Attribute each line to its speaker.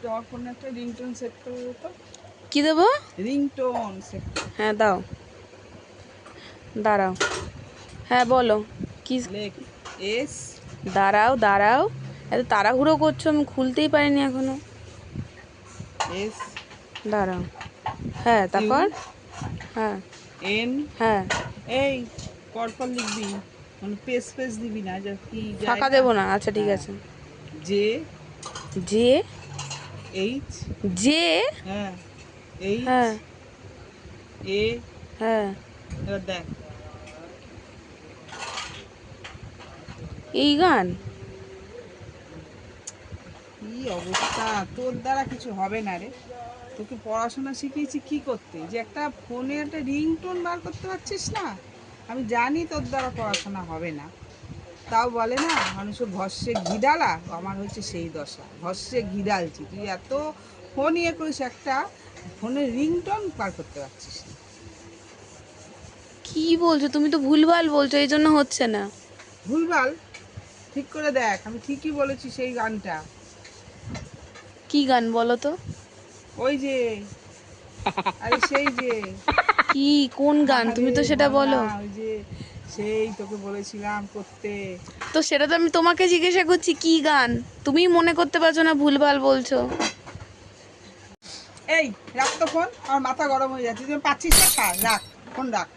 Speaker 1: তোমার ফোনে একটা রিংটোন সেট করে দাও তো।
Speaker 2: কি দেবো?
Speaker 1: Ringtone set.
Speaker 2: হ্যাঁ দাও, দাঁড়াও। হ্যাঁ বলো কি?
Speaker 1: লেখ এস।
Speaker 2: দাঁড়াও দাঁড়াও, এত তাড়াহুড়ো করছো, আমি খুলতেই পারিনি এখনো।
Speaker 1: এস
Speaker 2: দাঁড়াও। হ্যাঁ
Speaker 1: ইউ
Speaker 2: তারপর? হ্যাঁ
Speaker 1: এন।
Speaker 2: হ্যাঁ।
Speaker 1: এই পরপর লিখবি, মানে পেস পেস দিবি না, যা কি যায়
Speaker 2: ফাঁকা
Speaker 1: না।
Speaker 2: দেবো না, আচ্ছা ঠিক
Speaker 1: হ্যাঁ।
Speaker 2: আছে।
Speaker 1: J
Speaker 2: J.
Speaker 1: এইচ।
Speaker 2: জে।
Speaker 1: হ্যাঁ এইচ
Speaker 2: হ্যাঁ
Speaker 1: এ।
Speaker 2: হ্যাঁ।
Speaker 1: এবার দেখ
Speaker 2: এই গান?
Speaker 1: কি অবস্থা, তোর দ্বারা কিছু হবে না রে। তোকে পড়াশোনা শিখিয়েছি কি করতে, যে একটা ফোনে একটা রিংটোন বার করতে পারছিস না। আমি জানি তোর দ্বারা পড়াশোনা হবে না, তাও বলে না মানুষের ভস্যে ঘি ডালা, আমার হচ্ছে সেই দশা, ভস্যে ঘি ডালছি। তুই এত ফোন ইয়ে করিস, একটা ফোনের রিংটোন বার করতে পারছিস না।
Speaker 2: কি বলছো তুমি? তো ভুলভাল বলছো, এই জন্য হচ্ছে না।
Speaker 1: ভুলভাল? ঠিক করে দেখ, আমি ঠিকই বলেছি সেই গানটা।
Speaker 2: কি গান বলো তো?
Speaker 1: ওই যে, আরে সেই যে,
Speaker 2: কি কোন গান?
Speaker 1: আরে
Speaker 2: তুমি তো সেটা
Speaker 1: বল না,
Speaker 2: বলো।
Speaker 1: ওই যে সেই তোকে বলেছিলাম করতে।
Speaker 2: তো সেটা তো আমি তোমাকে জিজ্ঞাসা করছি কি গান, তুমিই মনে করতে পারছো না, ভুলভাল বলছো।
Speaker 1: এই রাখ তো ফোন, আমার মাথা গরম হয়ে যাচ্ছে, তুই পাচ্ছিস না, ছাড়, রাখ ফোন রাখ।